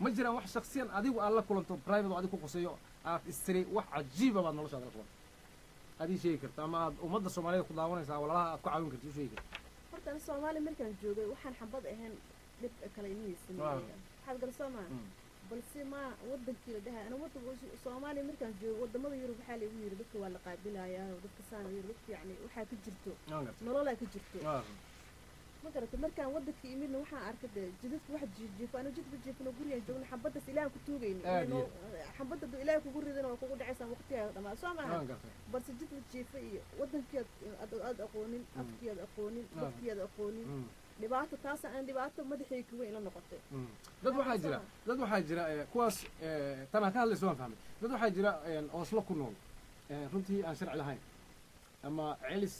ما جرى واحد شخصيا أديو الله كلنتو برايفت وأديو كوسيو استري واحد عجيبة بعد نلوش هذا الكلام هذه شيء كرت أما ومدة الصومالية كلها يسا ولا كعاون كرت شيء كرت horta ana Soomaali markaan joogay waxaan xabad ahayn dib kala inaysan waxaad galsama balse ma wadankii dhahay ana wadanka Soomaali markaan joogay wadamada Yurub waxa la yiri dadka waa la qaabilayaa dadka saan Yurub yani waxa ka jirto nolol ay ka jirto ma garata markaan wadankii imidna waxaan arkay jidadka wax jiifo ana jidba jiifno guriga joogna xabadaas Ilaahay ku tuugayna xabada Ilaahay ku ridan oo kugu dhacaysan waqtiga dhamaa Soomaali balse jidba jiifo iyo wadankii aad aqoonin afkii aad aqoonin waqtiga aad aqoonin dhibaato taas aan dhibaato madaxay ku weyn la noqotay dad waxaa jira kuwaas tan ka hadlayso waan fahmay dad waxaa jira Oslo ku nool runtii aan sharci lahayn ama celis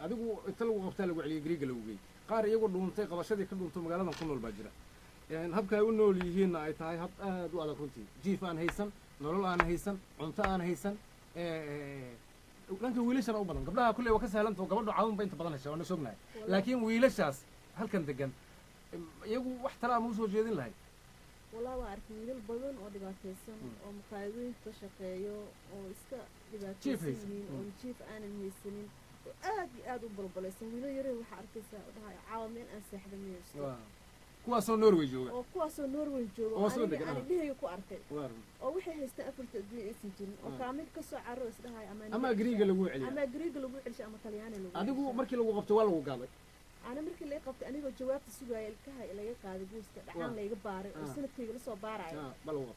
adigu inta lagu qabtaa lagu celiyo Greek lagu geey qaar iyagu dhuuntay qabashadii ka dhuuntay magaaladan ku nool baa jira habka ay u nool yihiin ay tahay hab aad u adag runtii jiif aan haysan nolol aan haysan cunto aan haysan dhanka wiilashana u badan gabdhaha kullee waa ka sahlanto gabadhu caawin ba inta badan hesha waana sognahay laakiin wiilashaas halkan degan iyagu wax talaa ma soo jeedin lahayd والله وعارف wiilal badan oo dhibaataysan oo maqaayadooyin ka shaqeeyo oo iska dhibaataysan oo jiif aanan haysanin oo aad u balbalaysan wiilal yar waxa arkaysaa oo dhahay caawimeen aan seexdamayso kuwaasoo Norway jooga oo aan dhihay ku arkay oo waxay haystaan afarta adduun aysan jirin oo kaamil ka soo caro is dhahay ama Greek lagu celiyo ama Talyaani lagu adigu markii lagu qabto waa lagu gaaday أنا مركي اللي قبت أنا جو جوابت سوى الكها اللي يقعد بوست عن اللي يقباري وسنة كي لسه بارعي بلوغ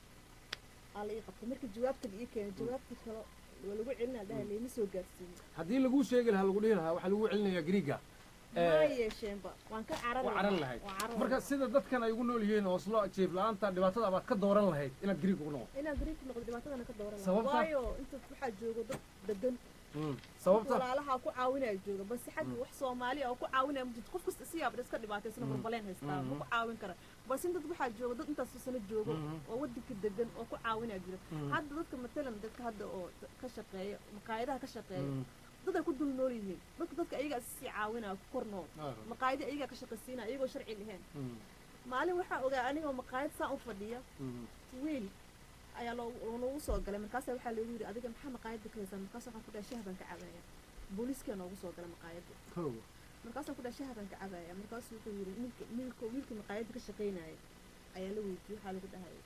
على قبت مركي جوابت اللي كان جوابت كلا ولو علنا ده اللي نسوا جالسين هذه اللي جو شيء قالها لقول لها وحلو علنا يا جريجا ما يشين بقى وان كان عرن لهاي مركي سيدا دت كان يقولوا لي هنا وصلوا شيف لا أنت دبعتها بعد كدوران لهاي إلى جريج ونو إلى جريج نقول دبعتها أنا كدوران وايو أنت تروح جوجو دقن sababta walaalaha ku caawinay jooga bas xaq wax Soomaali oo ku caawinay mid qof kasta siyaab iska dhibaataysan barbaleen haystaa ku caawin kara bas inta waxa jooga dad inta soo joogo oo wadanka degan oo ku caawinay jira hadda dadka matalan dadka hadda oo ka shaqeeya maqaayadaha ka shaqeeya dad ay ku dul nool yihiin dadka ayaga si caawinaa ku korno maqaayada ayaga ka shaqeysina ayagoo sharci lahayn maalin waxa ogaa aniga maqaayad saan u fadhiya wiil ayaa loo soo galay markaas waxa la yiri adiga maxaa maqaayada ka haysan markaas waxa ku dhaashay shahadan ka cabaaya booliiska noogu soo galay maqaayada markaas waxa ku dhaashay shahadan ka cabaaya markaas wuxuu yiri wiilka maqaayada ka shaqeynaya ayaa la weydiiyay waxa lagu dhahay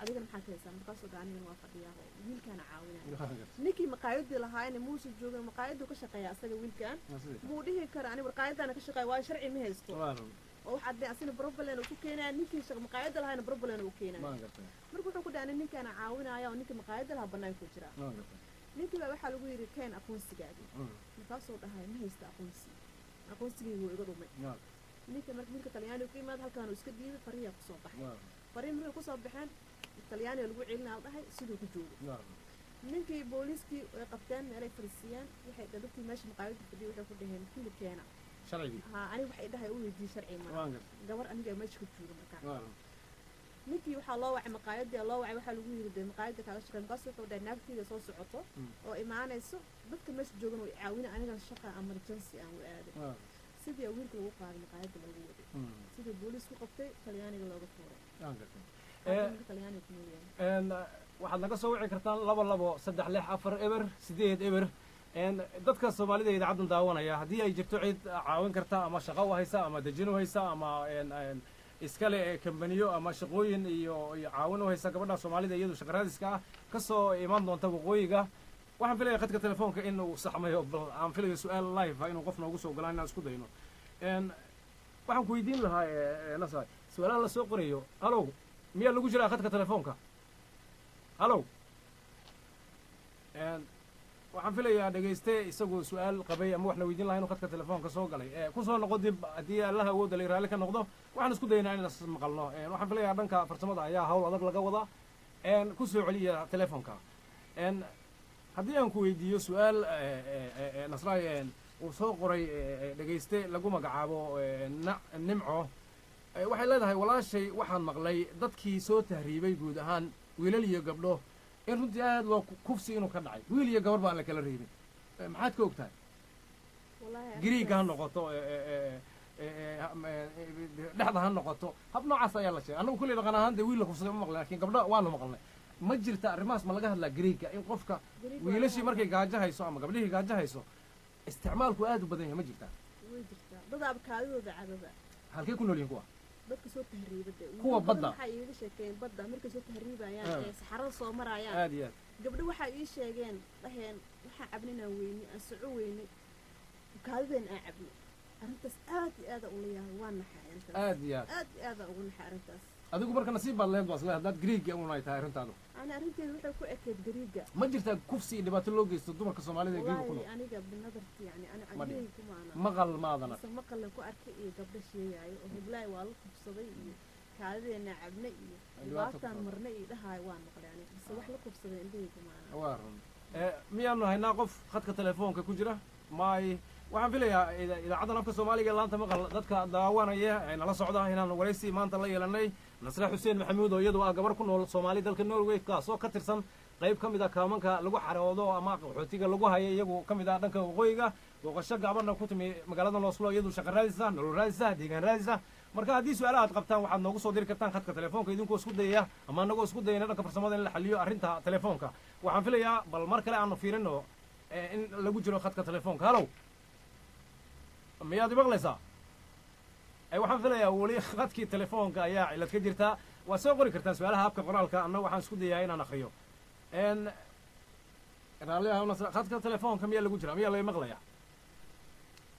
adiga maxaa ka haysan markaas oo aniga waa fadhiyaa wiilkana caawinaya ninkii maqaayada lahaayna muusu joogan maqaayada ka shaqeeya asaga wiilkan buu dhihi kara aniga maqaayadana ka shaqeeya waa sharci ma haysto وحد أصلا بروبلين وكينا نيكي شغل مقاعدة لها بروبلين وكينا مركو حكو دانا نيكي أنا عاونا يا ونيكي مقاعدة لها بناي كجرا نيكي بقى حلو يري كان أكون سجادي نفاسو ده هاي ما هيست أكون سجي هو يقولوا مي نيكي مركو طلياني وكيما هذا كانوا يسكدي فريق صباح فريق مركو صباحين الطلياني اللي وعيلنا ده هاي سيدو كجول نيكي بوليسكي قبطان على فرنسيان يحيى دكتور ماشي مقاعدة في دي وحكو دهن كل كينا شرعي أنا واحد ده يقول دي شرعي ما جبر أنا ما شفت شو المكان نكي وحلا وعي مقايد الله وعي وحلو يرد مقايد كذا شكل قصة وده نبتي ده صوص عطا وإيمان السوق بس مش جوجن ويعاونا أنا كان شقة أمريكانسي أو هذا سيدي أقول كل وقع المقايد الموجودة سيدي البوليس وقفتي طلياني ولا دكتورة طلياني كمية waxaad naga soo wici kartaan 2 3 4 eber 8 eber dadka Soomaalida idaacaddan daawanaya hadii ay jirto cid caawin karta ama shaqo haysa ama dajin haysa ama iskale kambaniyo ama shaqooyin iyo caawin haysa gabadha Soomaalida iyadu shaqaraadiska ka soo iman doonta waqooyiga waxaan filayaa khadka telefoonka inuu saxmayo aan filayo su'aal live inuu qof noogu soo galaan inaan isku dayno waxaan ku weydiin lahaa nasay su'aalaha la soo qorayo halo miyaa lagu jiraa khadka telefoonka halo waxaan filayaa dhageyste isagoo su'aal qabay ama waxna weydiin lahaa inuu khadka telefoonka soo galay ku soo noqo dib haddii allaha awoodda la raali ka noqdo waxaan isku daynaa inaan is maqalno waxaan filayaa dhanka farsamada ayaa hawl adag laga wadaa ku soo celiya telefoonka haddii aan ku weydiiyo su'aal nasraay uu soo qoray dhageyste lagu magacaabo nimco waxay leedahay walaashay waxaan maqlay dadkii soo tahriibay guud ahaan wiilal iyo gabdho in runtii aad loo kufsi inuu ka dhacay wiil iyo gabar baan la kala reebin maxaad ka ogtahay gariiga ha noqoto dhexda ha noqoto hab noocaas ayaa la sheegay annagu kulley dhaqan ahaan dee wiil la kufsaday ma maqlay laakiin gabdha waanu maqalnay ma jirta arrimahaas ma laga hadlaa Greega in qofka wiilashii markay gaajo hayso ama gabdhihii gaajo hayso isticmaalku aad u badan yahay ma jirtaa way jirtaa dad abkaadooda cadada halkee ku nool yihiin kuwa dadka soo tahriibada kuwa badda waxay iiga sheekeen badda markay soo tahriibayaan ee saxarada soo marayaan aad iyo aad gabdho waxay ii sheegeen dhaheen waxaan cabninaa weyne aan soco weyne kaadideen aan cabno arrintaas aad iyo aad ula yahay waa naxay arrintaas aad iyo aad iyo aad ugu naxay arrintaas adigu marka nasiib baad leed baas leed haddaad Greega un ay tahay arrintaadu ana arrinteedu waxay ku ekeed Greega ma jirtaa kufsi iyo dhibaato loo geysto dumarka Soomaalida ee Greega ku nool wallahi aniga binadarti yani ana aniga kuma ana maqal maadana maqal ku arkay iyo gabdho sheegayo oo heblaay waa la kufsaday iyo kaadideena cabna iyo dhibaataan marna iyo dhahay waa maqlay aniga bas wax la kufsaday indhahayga kuma ana waa run miyaanu haynaa qof khadka telefoonka ku jira maay waxaan filayaa idaacaddan afka Soomaaliga laanta maqal dadka daawanaya ay nala socdaan inaan wareysi maanta la yeelanay Nasra Xuseen Maxamuud oo iyadu ah gabar ku nool Soomaali dalka Norway kaasoo ka tirsan qayb ka mid ah kaamanka lagu xaroodo ama qaxootiga lagu hayo iyagu ka mid ah dhanka waqooyiga booqasho gaabanna ku timi magaalada Oslo iyadu shaqo raadisa nolol raadisa deegaan raadisa marka haddii su'aalaha aad qabtaan waxaad noogu soo diri kartaan khadka telefoonka idinkoo isku dayaya ama anagoo isku dayayna dhanka farsamada in la xaliyo arrinta telefoonka waxaan filayaa bal mar kale aanu fiirino in lagu jiro khadka telefoonka hallow miyaad maqlaysaa waxaan filayaa weli khadkii telefoonka ayaa cilad ka jirta waa soo qori kartaan su'aalaha habka qoraalka annagu waxaan isku dayaa inaan akhriyo khadka telefoonka miyaa lagu jira miyaa laga maqlayaa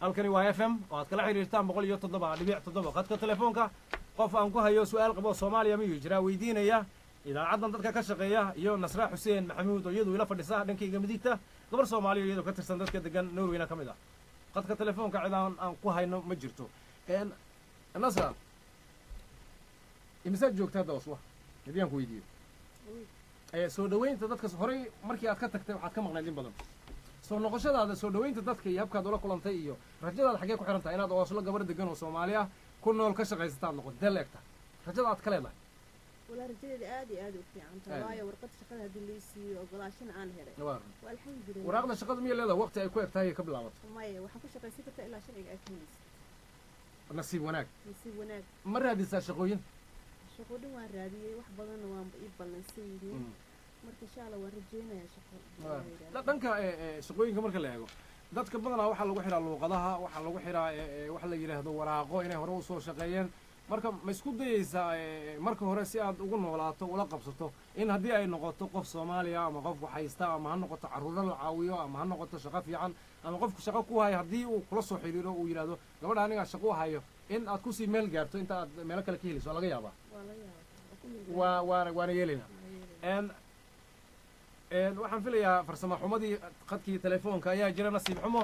halkani waa FM oo aad kala xiriirtaan 107.7 khadka telefoonka qof aan ku hayo su'aal qabo Soomaaliya miyuu jiraa weydiinaya idaacaddan dadka ka shaqeeya iyo Nasra Xuseen Maxamuud oo iyadu ila fadhisa dhankayga midigta gabar Soomaaliya iyadu ka tirsan dadka degan Norwayna ka mid ah khadka telefoonka cidaan aan ku hayno ma jirto Nasra imisa joogtaa Oslo hadii aan ku weydiiyo soo dhaweynta dadka horay markii aad ka tagtay waxaad ka maqnayd in badan soo noqoshadaada soo dhaweynta dadka iyo habkaad ula kulantay iyo rajadaada xagee ku xiran tahay inaad Oslo gabar degan oo Soomaali ah ku nool ka shaqaysataa noqoto deleegta rajada aad ka leedahay wala rajadeeda aad iyo aad u fiican tahay waayo warqad shaqada hadii la siiyo ogolaashan aan helay alxamdulillah waraaqda shaqada miyaa leedahay waqti ay ku eg tahay ka bilaabato maya waxaan ku shaqaysan kartaa ilaa sharciga ay keenayso nasiib wanaag ma raadisaa shaqooyin shaqooyin waan raadiyey wax badanna waan ii ballansan yihiin marka insha Allah waan rajeynayaa shaqo dhanka shaqooyinka marka la eego dadka badanaa waxaa lagu xiraa luuqadaha waxaa lagu xiraa wax la yidhaahdo waraaqo inay hore u soo shaqeeyeen marka ma isku dayaysaa marka hore si aad ugu noolaato ula qabsato in haddii ay noqoto qof Soomaaliya ama qof wax haysta ama ha noqoto carruur la caawiyo ama ha noqoto shaqo fiican ama qofku shaqo ku hayo haddii uu kula soo xiriiro uu yiraahdo gabadha aniga shaqo hayo in aad ku sii meel gaarto inta aad meel kale ka heliso laga yaabaa waana yeelina waxaan filayaa farsamo xumadii khadkii telefoonka ayaa jira nasiib xumo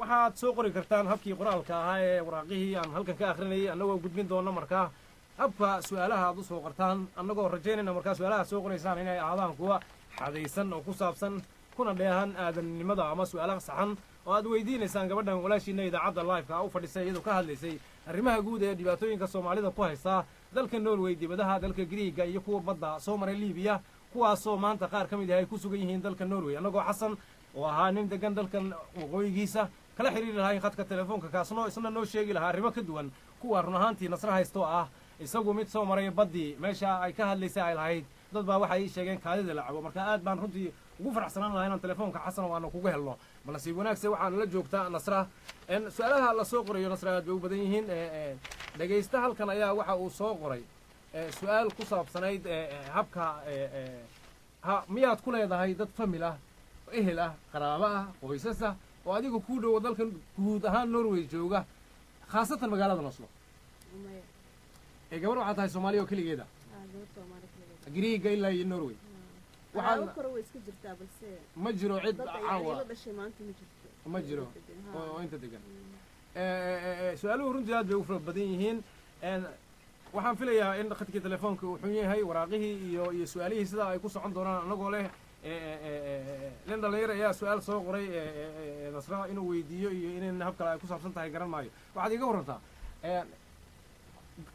waxaad soo qori kartaan habkii qoraalka ahaa ee waraaqihii aan halkan ka akhrinayay annagoo gudbin doona markaa habka su'aalaha aad u soo qortaan annagoo rajaynayna markaa su'aalaha soo qoraysaan inay ahaadaan kuwa xadaysan oo ku saabsan kuna dheehan aadannimada ama su'aalaha saxan oo aad weydiinaysaan gabadhan walaashiina idaacadda live-ka u fadhisay iyadoo ka hadlaysay arrimaha guud ee dhibaatooyinka Soomaalida ku haysta dalka Norway dibadaha dalka Greega iyo kuwa badda soo maray Liibiya kuwaasoo maanta qaar ka mid ah ay ku sugan yihiin dalka Norway annagoo xasan oo ahaa nin degan dalkan waqooyigiisa kala xiriiri lahayn khadka telefoonka kaasnoo isna noo sheegi lahaa arrimo ka duwan kuwa run ahaantii Nasra haysto ah isagu mid soo maray baddii meesha ay ka hadlaysay ay lahayd dad baa waxay sheegeen kaadida la cabo marka aad baan runtii ugu faraxsanaan lahaa inaan telefoonka xasan oo aanu kugu helno ma nasiib wanaagsan waxaan la joogtaa Nasra su'aalaha la soo qorayo Nasra aad bay u badan yihiin dhagaysta halkan ayaa waxa uu soo qoray su'aal ku saabsanayd habka miyaad ku leedahay dad famil ah ehel ah qaraabo ah qoysas ah oo adiga ku dhow dalkan guud ahaan Norway jooga khaasatan magaalada Oslo gabar waxaad tahay Soomaaliya oo keligeeda Greega ilaa iyo Norway ma jiro cid caawa ma jiro oo inta degan su'aaluhu runtii aad bay u fara badan yihiin waxaan filayaa in khadkii telefoonka uu xun yahay waraaqihii iyo su'aalihii sida ay ku socon doonaan anagoo leh nin dhalinyaro ayaa su'aal soo qoray Nasra inuu weydiiyo iyo in hab kale ay ku saabsan tahay garan maayo waxaad iga warantaa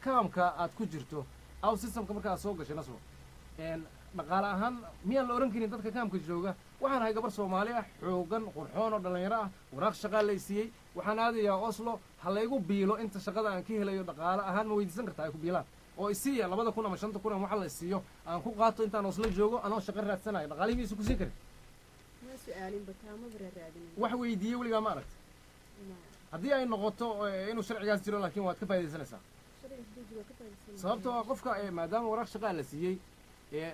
kaamka aad ku jirto aw systemka marka aad soo gashay Nasro dhaqaale ahaan miyaan la oran karin dadka kaamka jooga waxaan ahay gabar Soomaali ah xoogan qurxoon oo dhalinyaro ah waraaq shaqo la siiyey waxaan aadayaa Oslo ha laygu biilo inta shaqada aan ka helayo dhaqaale ahaan ma weydiisan kartaa ay ku biilaan oo isiya 2,000 ama 5,000 ama waxa la siiyo aan ku qaato intaan Oslo joogo anoo shaqo raadsanayo dhaqaalihiisa ku sii karin ma su'aalin bataama raadin wax weydiiyay weligaa ma aragtay haddii ay noqoto inuu sharcigaas jiro laakiin waad ka faa'iidaysanaysaa sababtoo ah qofka maadaama waraaq shaqaa la siiyey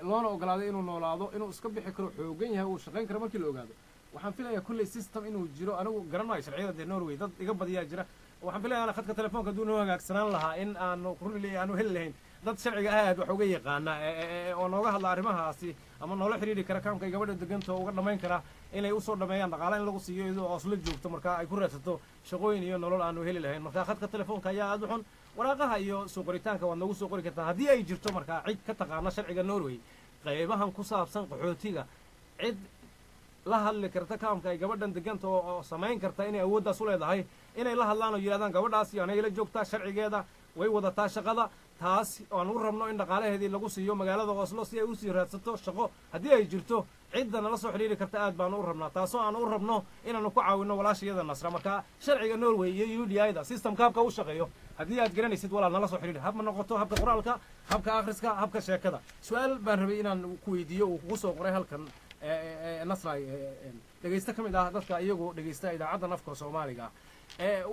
loona ogolaaday inuu noolaado inuu iska bixi karo xoogan yahay uu shaqayn karo markii la ogaado waxaan filayaa kulley system inuu jiro anigu garan maayo sharciyada dee Norway dad iga badiyaa jira waxaan filayaa ana khadka telefoonka hadduu noo hagaagsanaan lahaa in aanu runli aanu heli lahayn dad sharciga aad wax uga yaqaana oo nooga hadla arrimahaasi ama noola xiriiri kara kaamka gabadha deganta oo uga dhamayn kara inay usoo dhameeyaan dhaqaale in lagu siiyo iyadoo Oslo joogto markaa ay ku raadsato shaqooyin iyo nolol aanu heli lahayn markaa khadka telefoonka ayaa aad u xun waraaqaha iyo soo qoritaanka waad nagu soo qori kartaa haddii ay jirto markaa cid ka taqaana sharciga Norway qaybahan ku saabsan qaxootiga cid la hadli karta kaamka ay gabadhan deganta oo samayn karta inay awooddaas u leedahay inay la hadlaan oo yidhahdaan gabadhaas iyo anay la joogtaa sharcigeeda way wadataa shaqada taas aan u rabno in dhaqaalaheedii lagu siiyo magaalada Oslo si ay u sii raadsato shaqo haddii ay jirto cidda nala soo xiriiri karta aad baan u rabnaa taasoo aan u rabno inaanu ku caawino walaashayada Nasra marka sharciga Norway iyo UDI-da systemka habka u shaqeeyo haddii aad garanaysid walaal nala soo xiriiri hab ma noqoto habka qoraalka habka akhriska habka sheekada su'aal baan rabay inaan ku weydiiyo oo kugu soo qoray halkan Nasra dhageysta kamid ah dadka iyagu dhageysta idaacadda nafka Soomaaliga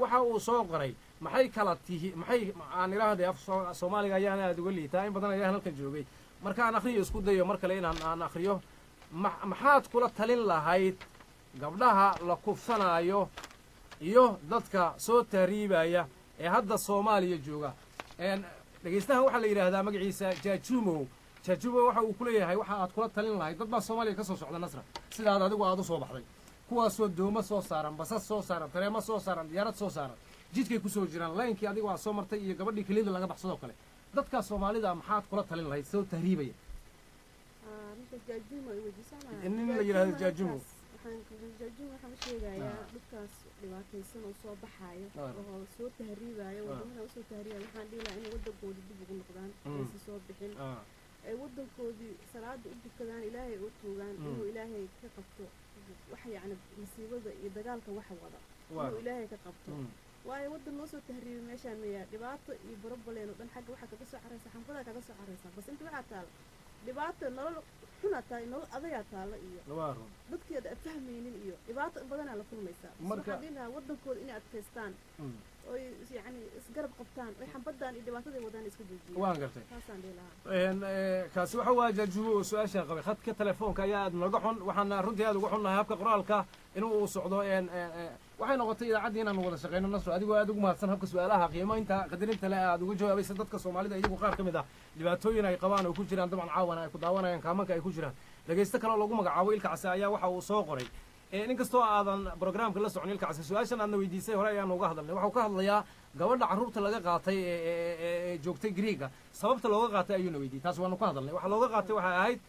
waxa uu soo qoray maxay kala tihi maxay aan ilaahay af Soomaaliga ayaan aad uga liitaa in badan ayaan halkan joogay marka aan akhriyo isku dayo mar kale inaan akhriyo maxaad kula talin lahayd gabdhaha la kufsanayo iyo dadka soo taariibaya ee hadda Soomaaliya jooga dhageystaha waxa la yiraahdaa magaciisa Jaajumo waxa uu ku leeyahay waxa aad kula talin lahayd dad baa Soomaaliya ka soo socda Nasra sidaad adigu aad u soo baxday kuwaasoo dooma soo saaran basas soo saaran tareema soo saaran diyaarad soo saaran jidkay ku soo jiraan laynkii adigu aad soo martay iyo gabadhii kelida laga baxsadoo kale dadka Soomaalida maxaad kula talin lahayd soo tahriibaya in la yiraahdo Jaajumo waxaan sheegayaa dadkaas dhibaataysan oo soo baxayo oo soo tahriibayo wadamada soo tahriibayo waxaan dhiilaa in wadankooda dib ugu noqdaan aysan soo bixin ay wadankoodii salaada u dukadaan ilaahay u tuugaan inuu ilaahay ka qabto wax yacni masiibada iyo dagaalka wax wada inuu ilaahay ka qabto waayo wadan loo soo tahriibay meeshaan maya dhibaato iyo barabaleen oo dhan xagga waxaa kaga soo caraysa xanfada kaga soo caraysa bas inta waxaa taala dhibaato nolol xuna tahay nolol adagaa taala iyo dadkii aad fahmaynin iyo dhibaato badanaa la kulmaysaa waxaan dhihi lahaa wadankooda inay adkaystaan oy yacni isgarab qabtaan oy xambadaan iyo dhibaataday wadaan iska joojiyaan waan gartay taasaan dhihi lahaa kaasi waxa waa Jaajumo oo su'aasha qabay khadka telefoonka ayaa aad naga xun waxaan runtii aad ugu xunnahay habka qoraalka inuu u socdo waxay noqotay idaacaddii inaan wada shaqeyno Nasro adigoo aad ugu mahadsan habka su'aalaha qiimaynta qadarinta leh aad uga jawaabaysa dadka Soomaalida iyagu qaar kamid ah dhibaatooyin ay qabaan oo ku jiraan dabcan caawana ay ku daawanayaan kaamanka ay ku jiraan dhageysta kale lagu magacaabo Ilka Case ayaa waxa uu soo qoray inkastoo aadan programka la socon Ilka Case su'aashan aadna weydiisay hore ayaan uga hadalnay waxa uu ka hadlayaa gabadha carruurta laga qaatay ee joogtay Greega sababta looga qaatay ayuu na weydiiyay taas waanu ka hadalnay waxa looga qaatay waxa ahayd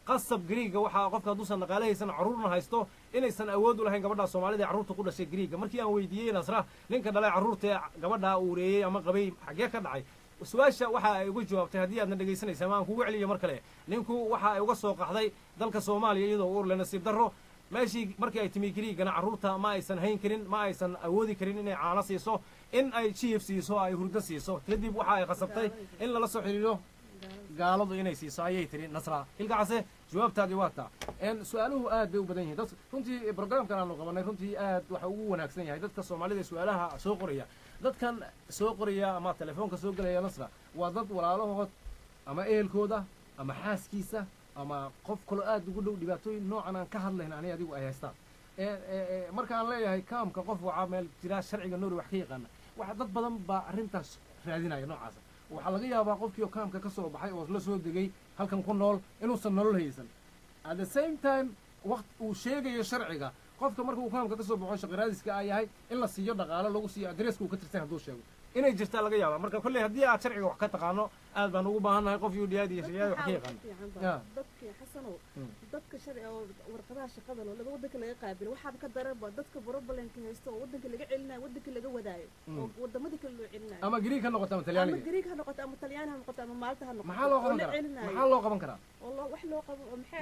qasab Greega waxa qofka haduusan dhaqaalahaysan carruurna haysto inaysan awood u lahayn gabadha Soomaalida carruurta ku dhashay Greega markii aan weydiiyay Nasra ninka dhalay carruurta gabadha uu reeyay ama qabay xagee ka dhacay su'aasha waxa ay uga jawaabtay haddii aadna dhageysanaysaa ma aan kugu celiyo mar kale ninku waxa ay uga soo qaxday dalka Soomaaliya iyadoo uur leh nasiib darro meeshii markii ay timi Greegana carruurta ma aysan hayn karin ma aysan awoodi karin inay caano siiso in ay chief siiso ay hurdo siiso kadib waxa ay qasabtay in lala soo xiriiro gaaladu inay siiso ayay tiri Nasra Ilka Case jawaabtaadii waa taa su'aaluhu aad bay u badan yihiin dad runtii barnaamijkan aanu qabanay runtii aad waxa ugu wanaagsan yahay dadka Soomaalida su'aalaha soo qoraya dadkan soo qoraya ama telefoonka soo galaya Nasra waa dad walaalahood ama ehelkooda ama xaaskiisa ama qof kale aad ugu dhow dhibaatooyin noocan aan ka hadlayna ani adigu ay haystaan markaan leeyahay kaamka qof waxa meel jira sharciga Norway wax ka yaqaan waxa dad badan baa arrintaas raadinaya noocaas waxa laga yaabaa qofkii kaamka ka soo baxay oo la soo degay halkan ku nool inuusan nolol haysan at the same time waqt uu sheegayo sharciga qofka markuu kaamka ka soo baxo shaqaraadiska ay yahay in la siiyo dhaqaale lagu siiyo adreeska uu ka tirsan hadduu sheego inay jirtaa laga yaabaa marka kolley haddii aad sharciga wax ka taqaano aad baan ugu baahannahay qof UDI iyo shaqada wax ka yaqaan dadka xasanow dadka sharciga oo warqadaha shaqada laga wadanka laga qaabilo waxaaba ka daraba dadka borobalenka haysto oo wadanka laga celinayo wadanka laga wadaayo oo wadamada kale loo celinayo ama Greek ha noqoto ama Talyaani ama Greek ha noqoto ama Talyaani ha noqoto ama Malta ha noqoto maxaa loo qaban karaa oo wax loo qabo maxay